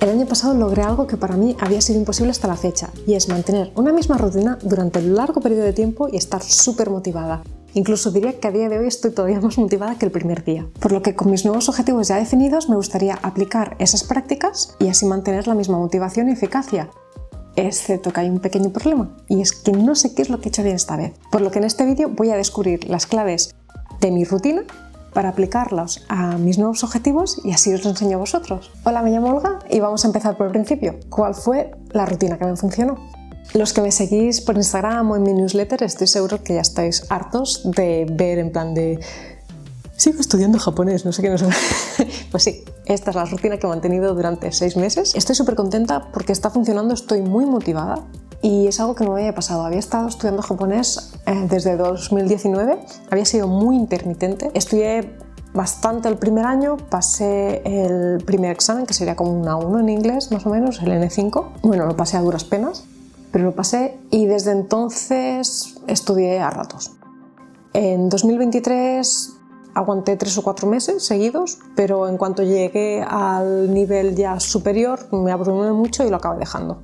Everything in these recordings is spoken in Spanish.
El año pasado logré algo que para mí había sido imposible hasta la fecha, y es mantener una misma rutina durante un largo periodo de tiempo y estar súper motivada. Incluso diría que a día de hoy estoy todavía más motivada que el primer día. Por lo que con mis nuevos objetivos ya definidos me gustaría aplicar esas prácticas y así mantener la misma motivación y eficacia. Excepto que hay un pequeño problema, y es que no sé qué es lo que he hecho bien esta vez. Por lo que en este vídeo voy a descubrir las claves de mi rutina para aplicarlos a mis nuevos objetivos y así os lo enseño a vosotros. Hola, me llamo Olga y vamos a empezar por el principio. ¿Cuál fue la rutina que me funcionó? Los que me seguís por Instagram o en mi newsletter estoy seguro que ya estáis hartos de ver en plan de sigo estudiando japonés, no sé qué, no sé. Pues sí, esta es la rutina que he mantenido durante 6 meses. Estoy súper contenta porque está funcionando, estoy muy motivada y es algo que no me había pasado. Había estado estudiando japonés desde 2019, había sido muy intermitente. Estudié bastante el primer año, pasé el primer examen, que sería como un A1 en inglés, más o menos, el N5. Bueno, lo pasé a duras penas, pero lo pasé y desde entonces estudié a ratos. En 2023 aguanté 3 o 4 meses seguidos, pero en cuanto llegué al nivel ya superior me abrumé mucho y lo acabé dejando.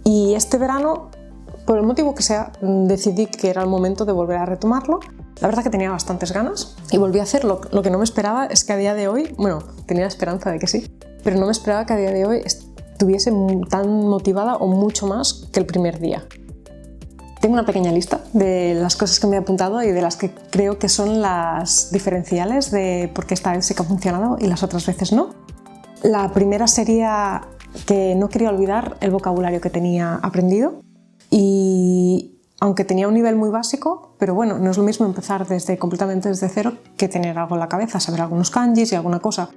Y este verano, por el motivo que sea, decidí que era el momento de volver a retomarlo. La verdad que tenía bastantes ganas y volví a hacerlo. Lo que no me esperaba es que a día de hoy, bueno, tenía la esperanza de que sí, pero no me esperaba que a día de hoy estuviese tan motivada o mucho más que el primer día. Tengo una pequeña lista de las cosas que me he apuntado y de las que creo que son las diferenciales de por qué esta vez sí que ha funcionado y las otras veces no. La primera sería que no quería olvidar el vocabulario que tenía aprendido y aunque tenía un nivel muy básico, pero bueno, no es lo mismo empezar completamente desde cero que tener algo en la cabeza, saber algunos kanjis y alguna cosa.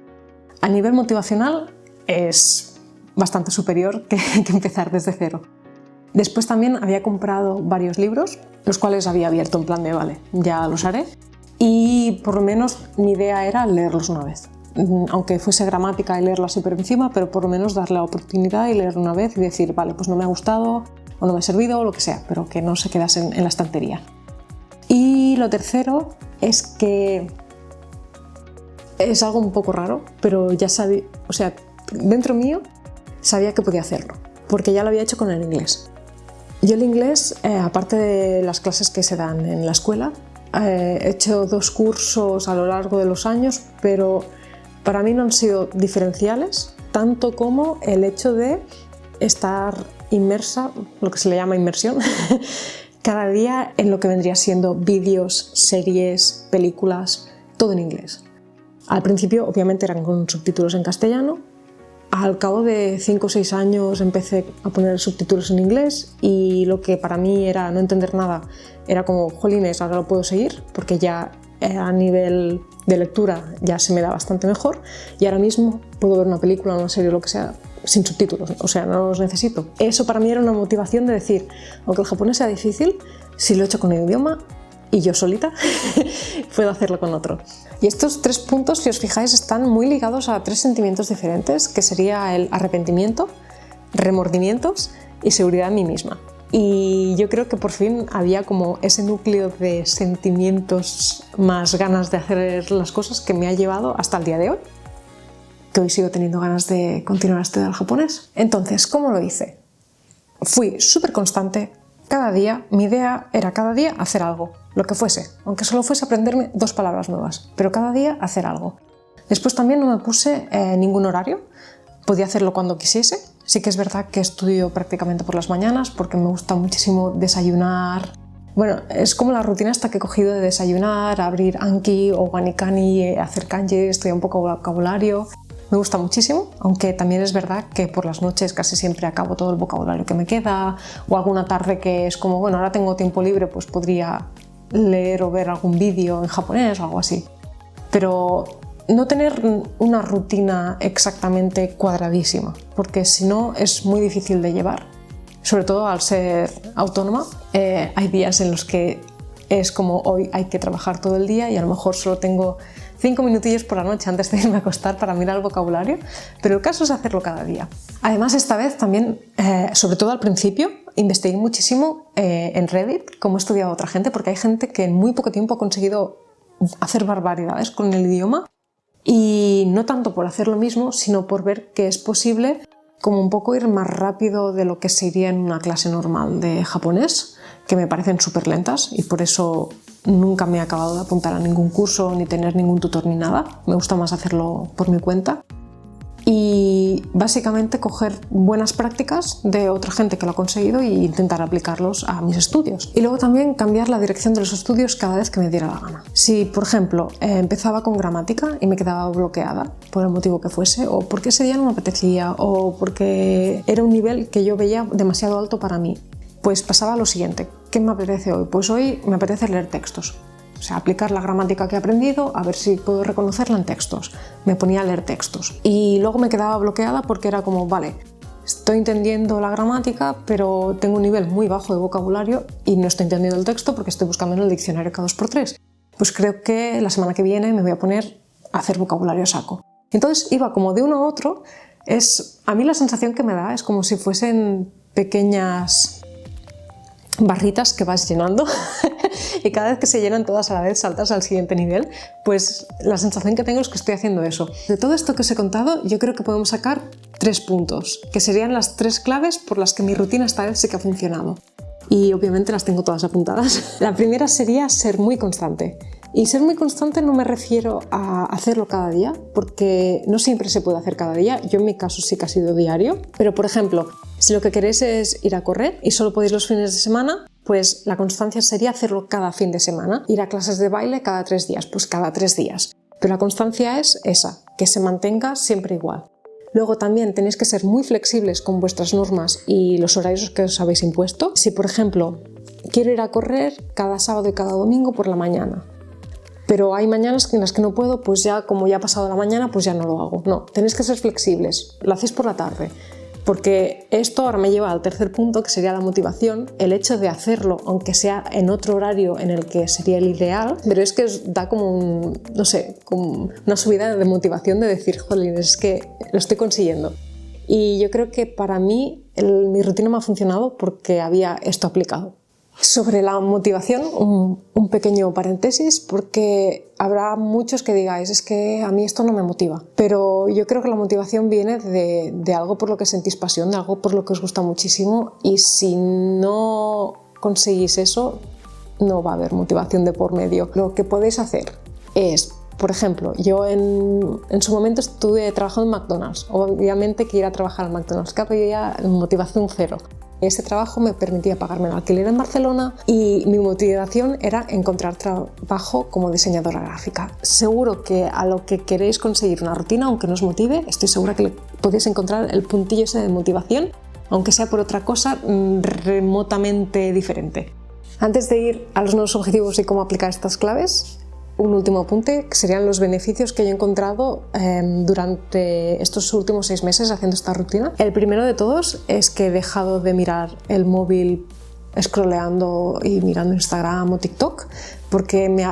A nivel motivacional es bastante superior que empezar desde cero. Después también había comprado varios libros, los cuales había abierto en plan de vale, ya los haré, y por lo menos mi idea era leerlos una vez. Aunque fuese gramática y leerla así por encima, pero por lo menos darle la oportunidad y leerlo una vez y decir, vale, pues no me ha gustado o no me ha servido o lo que sea, pero que no se quedase en la estantería. Y lo tercero es que es algo un poco raro, pero ya sabía, o sea, dentro mío sabía que podía hacerlo, porque ya lo había hecho con el inglés. Yo el inglés, aparte de las clases que se dan en la escuela, he hecho 2 cursos a lo largo de los años, pero para mí no han sido diferenciales, tanto como el hecho de estar inmersa, lo que se le llama inmersión, cada día en lo que vendría siendo vídeos, series, películas, todo en inglés. Al principio, obviamente, eran con subtítulos en castellano. Al cabo de 5 o 6 años empecé a poner subtítulos en inglés y lo que para mí era no entender nada era como, jolines, ahora lo puedo seguir porque ya a nivel de lectura ya se me da bastante mejor y ahora mismo puedo ver una película, una serie o lo que sea sin subtítulos, o sea, no los necesito. Eso para mí era una motivación de decir, aunque el japonés sea difícil, si lo he hecho con el idioma y yo solita, puedo hacerlo con otro. Y estos 3 puntos, si os fijáis, están muy ligados a 3 sentimientos diferentes, que sería el arrepentimiento, remordimientos y seguridad en mí misma. Y yo creo que por fin había como ese núcleo de sentimientos más ganas de hacer las cosas que me ha llevado hasta el día de hoy, que hoy sigo teniendo ganas de continuar a estudiar japonés. Entonces, ¿cómo lo hice? Fui súper constante. Cada día, mi idea era cada día hacer algo, lo que fuese, aunque solo fuese aprenderme 2 palabras nuevas, pero cada día hacer algo. Después también no me puse ningún horario, podía hacerlo cuando quisiese. Sí que es verdad que estudio prácticamente por las mañanas porque me gusta muchísimo desayunar. Bueno, es como la rutina esta que he cogido de desayunar, abrir Anki o Wanikani, hacer kanji, estudiar un poco vocabulario. Me gusta muchísimo, aunque también es verdad que por las noches casi siempre acabo todo el vocabulario que me queda, o alguna tarde que es como, bueno, ahora tengo tiempo libre, pues podría leer o ver algún vídeo en japonés o algo así. Pero no tener una rutina exactamente cuadradísima, porque si no es muy difícil de llevar. Sobre todo al ser autónoma, hay días en los que es como hoy hay que trabajar todo el día y a lo mejor solo tengo 5 minutillos por la noche antes de irme a acostar para mirar el vocabulario, pero el caso es hacerlo cada día. Además, esta vez también, sobre todo al principio, investigué muchísimo en Reddit cómo estudiaba otra gente, porque hay gente que en muy poco tiempo ha conseguido hacer barbaridades con el idioma Y no tanto por hacer lo mismo, sino por ver que es posible como un poco ir más rápido de lo que se iría en una clase normal de japonés, que me parecen súper lentas y por eso nunca me he acabado de apuntar a ningún curso ni tener ningún tutor ni nada. Me gusta más hacerlo por mi cuenta. Y básicamente coger buenas prácticas de otra gente que lo ha conseguido e intentar aplicarlos a mis estudios. Y luego también cambiar la dirección de los estudios cada vez que me diera la gana. Si, por ejemplo, empezaba con gramática y me quedaba bloqueada por el motivo que fuese, o porque ese día no me apetecía, o porque era un nivel que yo veía demasiado alto para mí, pues pasaba a lo siguiente. ¿Qué me apetece hoy? Pues hoy me apetece leer textos. O sea, aplicar la gramática que he aprendido, a ver si puedo reconocerla en textos. Me ponía a leer textos. Y luego me quedaba bloqueada porque era como, vale, estoy entendiendo la gramática, pero tengo un nivel muy bajo de vocabulario y no estoy entendiendo el texto porque estoy buscando en el diccionario cada 2x3. Pues creo que la semana que viene me voy a poner a hacer vocabulario a saco. Entonces iba como de uno a otro. A mí la sensación que me da es como si fuesen pequeñas barritas que vas llenando y cada vez que se llenan todas a la vez saltas al siguiente nivel. Pues la sensación que tengo es que estoy haciendo eso. De todo esto que os he contado, yo creo que podemos sacar 3 puntos, que serían las 3 claves por las que mi rutina esta vez sí que ha funcionado. Y obviamente las tengo todas apuntadas. La primera sería ser muy constante. Y ser muy constante no me refiero a hacerlo cada día, porque no siempre se puede hacer cada día. Yo en mi caso sí que ha sido diario. Pero por ejemplo, si lo que queréis es ir a correr y solo podéis los fines de semana, pues la constancia sería hacerlo cada fin de semana. Ir a clases de baile cada 3 días, pues cada 3 días. Pero la constancia es esa, que se mantenga siempre igual. Luego también tenéis que ser muy flexibles con vuestras normas y los horarios que os habéis impuesto. Si por ejemplo quiero ir a correr cada sábado y cada domingo por la mañana, pero hay mañanas en las que no puedo, pues ya como ya ha pasado la mañana, pues ya no lo hago. No, tenéis que ser flexibles, lo hacéis por la tarde. Porque esto ahora me lleva al tercer punto, que sería la motivación, el hecho de hacerlo, aunque sea en otro horario en el que sería el ideal, pero es que os da como no sé, como una subida de motivación de decir, jolín, es que lo estoy consiguiendo. Y yo creo que para mí mi rutina me ha funcionado porque había esto aplicado. Sobre la motivación, un pequeño paréntesis, porque habrá muchos que digáis, es que a mí esto no me motiva. Pero yo creo que la motivación viene de algo por lo que sentís pasión, de algo por lo que os gusta muchísimo, y si no conseguís eso, no va a haber motivación de por medio. Lo que podéis hacer es, por ejemplo, yo en su momento estuve trabajando en McDonald's. Obviamente que ir a trabajar en McDonald's cada día, motivación cero. Ese trabajo me permitía pagarme el alquiler en Barcelona y mi motivación era encontrar trabajo como diseñadora gráfica. Seguro que a lo que queréis conseguir una rutina, aunque no os motive, estoy segura que podéis encontrar el puntillo ese de motivación, aunque sea por otra cosa remotamente diferente. Antes de ir a los nuevos objetivos y cómo aplicar estas claves, un último apunte, que serían los beneficios que yo he encontrado durante estos últimos 6 meses haciendo esta rutina. El primero de todos es que he dejado de mirar el móvil scrolleando y mirando Instagram o TikTok, porque me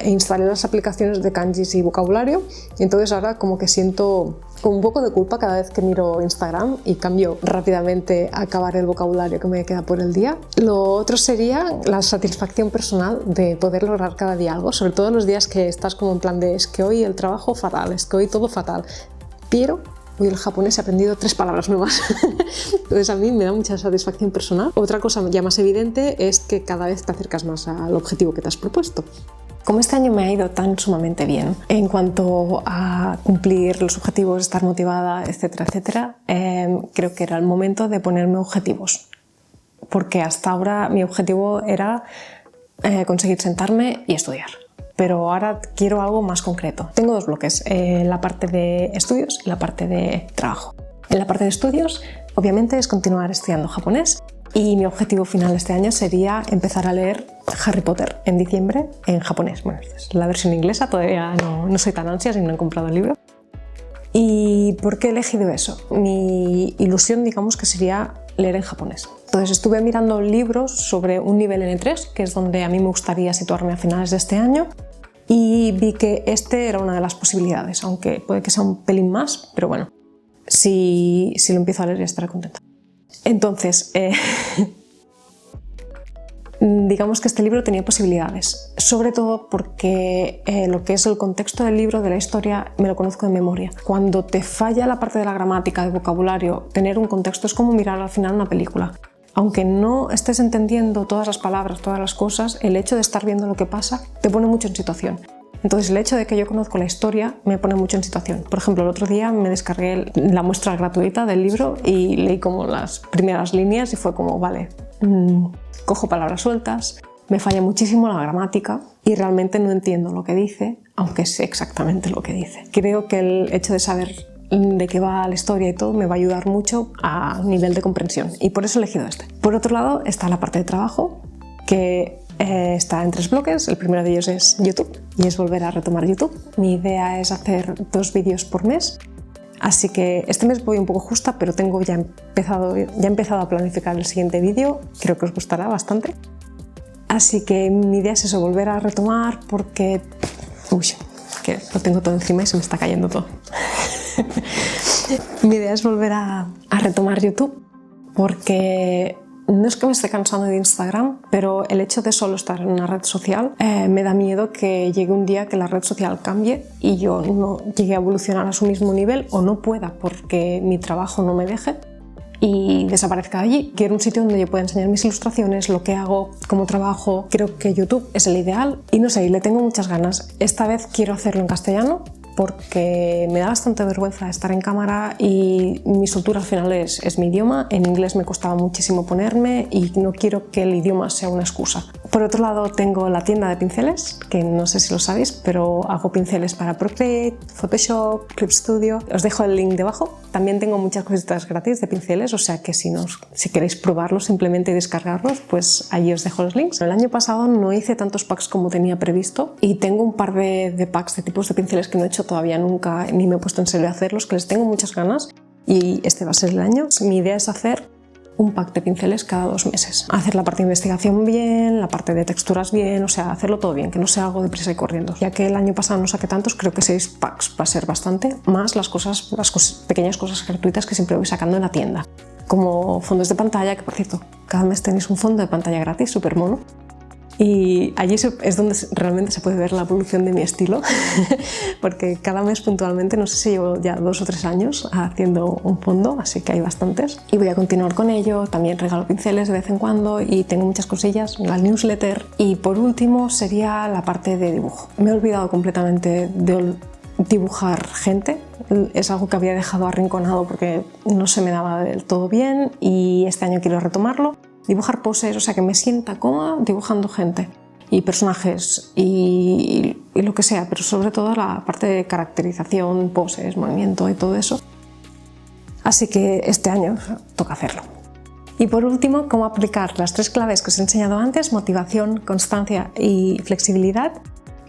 instalé las aplicaciones de kanjis y vocabulario, y entonces ahora como que siento con un poco de culpa cada vez que miro Instagram y cambio rápidamente a acabar el vocabulario que me queda por el día. Lo otro sería la satisfacción personal de poder lograr cada día algo, sobre todo los días que estás como en plan de es que hoy el trabajo fatal, es que hoy todo fatal, pero hoy el japonés he aprendido 3 palabras nuevas. Entonces a mí me da mucha satisfacción personal. Otra cosa ya más evidente es que cada vez te acercas más al objetivo que te has propuesto. Como este año me ha ido tan sumamente bien en cuanto a cumplir los objetivos, estar motivada, etcétera, etcétera, creo que era el momento de ponerme objetivos. Porque hasta ahora mi objetivo era conseguir sentarme y estudiar. Pero ahora quiero algo más concreto. Tengo 2 bloques, la parte de estudios y la parte de trabajo. En la parte de estudios, obviamente, es continuar estudiando japonés. Y mi objetivo final este año sería empezar a leer Harry Potter en diciembre en japonés. Bueno, es la versión inglesa, todavía no soy tan ansias y no he comprado el libro. ¿Y por qué he elegido eso? Mi ilusión, digamos, que sería leer en japonés. Entonces estuve mirando libros sobre un nivel N3, que es donde a mí me gustaría situarme a finales de este año, y vi que este era una de las posibilidades, aunque puede que sea un pelín más, pero bueno, si lo empiezo a leer ya estaré contenta. Entonces, digamos que este libro tenía posibilidades, sobre todo porque lo que es el contexto del libro, de la historia, me lo conozco de memoria. Cuando te falla la parte de la gramática, de vocabulario, tener un contexto es como mirar al final una película. Aunque no estés entendiendo todas las palabras, todas las cosas, el hecho de estar viendo lo que pasa te pone mucho en situación. Entonces el hecho de que yo conozco la historia me pone mucho en situación. Por ejemplo, el otro día me descargué la muestra gratuita del libro y leí como las primeras líneas y fue como, vale, cojo palabras sueltas, me falla muchísimo la gramática y realmente no entiendo lo que dice, aunque sé exactamente lo que dice. Creo que el hecho de saber de qué va la historia y todo me va a ayudar mucho a nivel de comprensión y por eso he elegido este. Por otro lado está la parte de trabajo, que está en 3 bloques. El primero de ellos es YouTube y es volver a retomar YouTube. Mi idea es hacer 2 vídeos por mes, así que este mes voy un poco justa, pero tengo ya he empezado a planificar el siguiente vídeo. Creo que os gustará bastante. Así que mi idea es eso, volver a retomar porque... Uy, que lo tengo todo encima y se me está cayendo todo. Mi idea es volver a retomar YouTube porque no es que me esté cansando de Instagram, pero el hecho de solo estar en una red social me da miedo que llegue un día que la red social cambie y yo no llegue a evolucionar a su mismo nivel o no pueda porque mi trabajo no me deje y desaparezca de allí. Quiero un sitio donde yo pueda enseñar mis ilustraciones, lo que hago, cómo trabajo. Creo que YouTube es el ideal y no sé, le tengo muchas ganas. Esta vez quiero hacerlo en castellano porque me da bastante vergüenza estar en cámara y mi soltura al final es mi idioma. En inglés me costaba muchísimo ponerme y no quiero que el idioma sea una excusa. Por otro lado tengo la tienda de pinceles, que no sé si lo sabéis, pero hago pinceles para Procreate, Photoshop, Clip Studio. Os dejo el link debajo. También tengo muchas cositas gratis de pinceles, o sea que si queréis probarlos simplemente y descargarlos, pues allí os dejo los links. El año pasado no hice tantos packs como tenía previsto y tengo un par de packs de tipos de pinceles que no he hecho todavía nunca ni me he puesto en serio a hacerlos, que les tengo muchas ganas y este va a ser el año. Mi idea es hacer un pack de pinceles cada 2 meses. Hacer la parte de investigación bien, la parte de texturas bien, o sea, hacerlo todo bien, que no sea algo de prisa y corriendo. Ya que el año pasado no saqué tantos, creo que 6 packs va a ser bastante, más las pequeñas cosas gratuitas que siempre voy sacando en la tienda. Como fondos de pantalla, que por cierto, cada mes tenéis un fondo de pantalla gratis, súper mono. Y allí es donde realmente se puede ver la evolución de mi estilo, porque cada mes puntualmente, no sé si llevo ya 2 o 3 años haciendo un fondo, así que hay bastantes. Y voy a continuar con ello, también regalo pinceles de vez en cuando y tengo muchas cosillas, la newsletter. Y por último sería la parte de dibujo. Me he olvidado completamente de dibujar gente, es algo que había dejado arrinconado porque no se me daba del todo bien y este año quiero retomarlo. Dibujar poses, o sea, que me sienta cómoda dibujando gente y personajes y lo que sea, pero sobre todo la parte de caracterización, poses, movimiento y todo eso. Así que este año toca hacerlo. Y por último, cómo aplicar las 3 claves que os he enseñado antes, motivación, constancia y flexibilidad,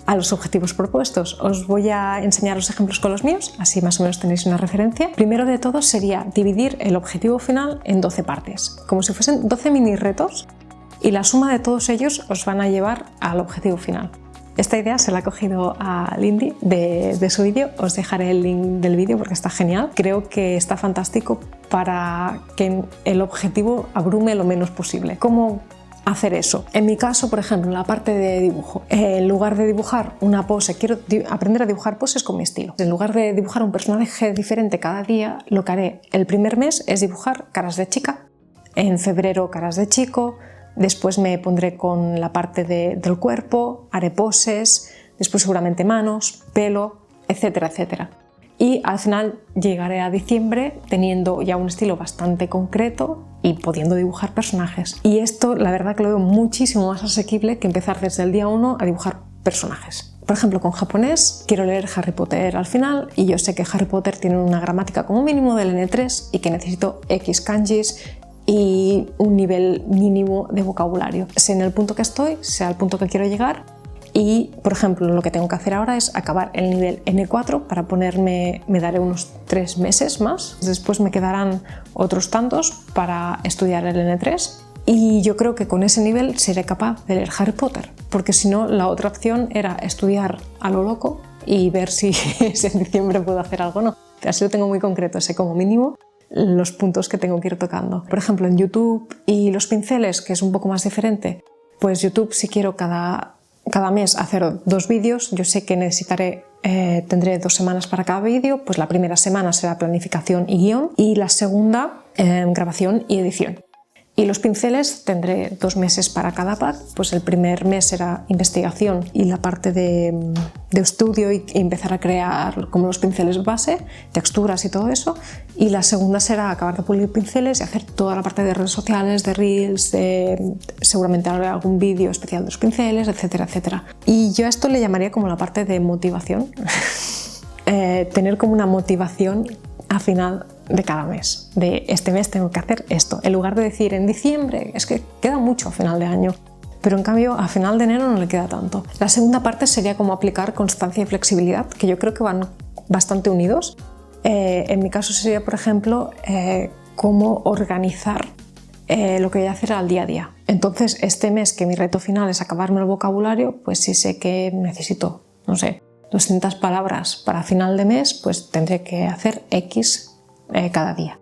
a los objetivos propuestos. Os voy a enseñar los ejemplos con los míos, así más o menos tenéis una referencia. Primero de todo sería dividir el objetivo final en 12 partes, como si fuesen 12 mini retos y la suma de todos ellos os van a llevar al objetivo final. Esta idea se la ha cogido a Lindy de su vídeo, os dejaré el link del vídeo porque está genial. Creo que está fantástico para que el objetivo abrume lo menos posible. ¿Cómo hacer eso? En mi caso, por ejemplo, en la parte de dibujo, en lugar de dibujar una pose, quiero aprender a dibujar poses con mi estilo. En lugar de dibujar un personaje diferente cada día, lo que haré el primer mes es dibujar caras de chica, en febrero caras de chico, después me pondré con la parte del cuerpo, haré poses, después seguramente manos, pelo, etcétera, etcétera. Y al final llegaré a diciembre teniendo ya un estilo bastante concreto y pudiendo dibujar personajes. Y esto la verdad que lo veo muchísimo más asequible que empezar desde el día 1 a dibujar personajes. Por ejemplo, con japonés quiero leer Harry Potter al final y yo sé que Harry Potter tiene una gramática como mínimo del N3 y que necesito X kanjis y un nivel mínimo de vocabulario. Sé en el punto que estoy, sé al punto que quiero llegar. Y, por ejemplo, lo que tengo que hacer ahora es acabar el nivel N4 para me daré unos 3 meses más. Después me quedarán otros tantos para estudiar el N3 y yo creo que con ese nivel seré capaz de leer Harry Potter, porque si no, la otra opción era estudiar a lo loco y ver si en diciembre puedo hacer algo o no. Así lo tengo muy concreto, sé como mínimo los puntos que tengo que ir tocando. Por ejemplo, en YouTube y los pinceles, que es un poco más diferente, pues YouTube, si quiero cada mes hacer 2 vídeos, yo sé que tendré 2 semanas para cada vídeo, pues la primera semana será planificación y guión y la segunda grabación y edición. Y los pinceles tendré 2 meses para cada pack, pues el primer mes será investigación y la parte de estudio y empezar a crear como los pinceles base, texturas y todo eso, y la segunda será acabar de pulir pinceles y hacer toda la parte de redes sociales, de reels, seguramente haré algún vídeo especial de los pinceles, etcétera, etcétera. Y yo a esto le llamaría como la parte de motivación, tener como una motivación a final de cada mes, de este mes tengo que hacer esto, en lugar de decir en diciembre, es que queda mucho a final de año, pero en cambio a final de enero no le queda tanto. La segunda parte sería como aplicar constancia y flexibilidad, que yo creo que van bastante unidos. En mi caso sería, por ejemplo, cómo organizar lo que voy a hacer al día a día. Entonces, este mes que mi reto final es acabarme el vocabulario, pues si sé que necesito, no sé, 200 palabras para final de mes, pues tendré que hacer X cada día.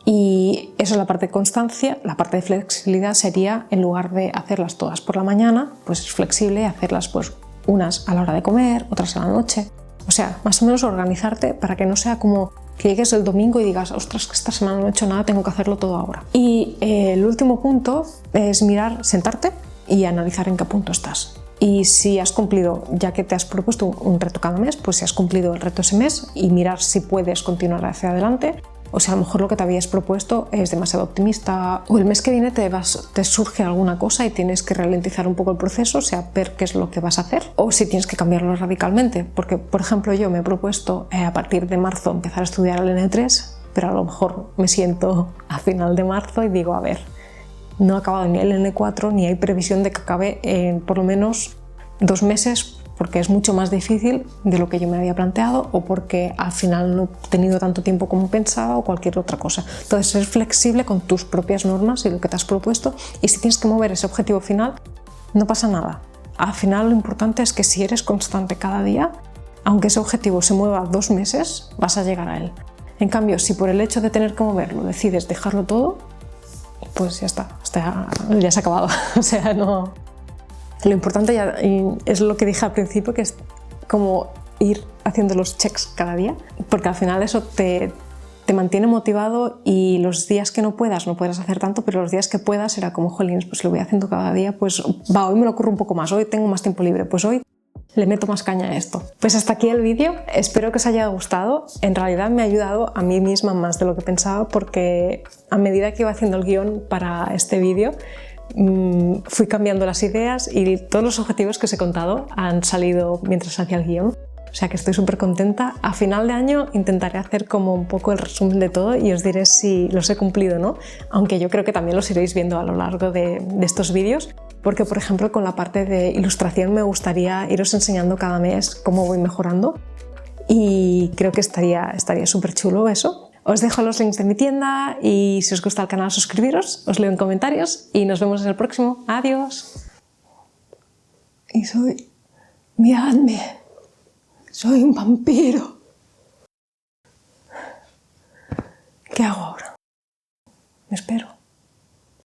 Y eso es la parte de constancia. La parte de flexibilidad sería, en lugar de hacerlas todas por la mañana, pues es flexible y hacerlas pues unas a la hora de comer, otras a la noche. O sea, más o menos organizarte para que no sea como que llegues el domingo y digas, ostras, que esta semana no he hecho nada, tengo que hacerlo todo ahora. Y el último punto es sentarte y analizar en qué punto estás. Y si has cumplido, ya que te has propuesto un reto cada mes, pues si has cumplido el reto ese mes y mirar si puedes continuar hacia adelante, o si a lo mejor lo que te habías propuesto es demasiado optimista, o el mes que viene te surge alguna cosa y tienes que ralentizar un poco el proceso, o sea, ver qué es lo que vas a hacer, o si tienes que cambiarlo radicalmente, porque por ejemplo yo me he propuesto a partir de marzo empezar a estudiar el N3, pero a lo mejor me siento a final de marzo y digo, a ver, no he acabado ni el N4 ni hay previsión de que acabe en por lo menos 2 meses, porque es mucho más difícil de lo que yo me había planteado o porque al final no he tenido tanto tiempo como pensaba o cualquier otra cosa. Entonces, ser flexible con tus propias normas y lo que te has propuesto, y si tienes que mover ese objetivo final, no pasa nada. Al final lo importante es que si eres constante cada día, aunque ese objetivo se mueva 2 meses, vas a llegar a él. En cambio, si por el hecho de tener que moverlo decides dejarlo todo, pues ya está, ya se ha acabado. O sea, no. Lo importante ya es lo que dije al principio, que es como ir haciendo los checks cada día, porque al final eso te mantiene motivado y los días que no puedas hacer tanto, pero los días que puedas será como, jolines, pues lo voy haciendo cada día, pues va, hoy me lo ocurre un poco más, hoy tengo más tiempo libre, pues hoy le meto más caña a esto. Pues hasta aquí el vídeo, espero que os haya gustado. En realidad me ha ayudado a mí misma más de lo que pensaba, porque a medida que iba haciendo el guión para este vídeo, fui cambiando las ideas y todos los objetivos que os he contado han salido mientras hacía el guión. O sea que estoy súper contenta. A final de año intentaré hacer como un poco el resumen de todo y os diré si los he cumplido o no, aunque yo creo que también los iréis viendo a lo largo de estos vídeos, porque por ejemplo con la parte de ilustración me gustaría iros enseñando cada mes cómo voy mejorando y creo que estaría súper chulo eso. Os dejo los links de mi tienda y si os gusta el canal suscribiros, os leo en comentarios y nos vemos en el próximo. ¡Adiós! Miradme, soy un vampiro. ¿Qué hago ahora? Me espero.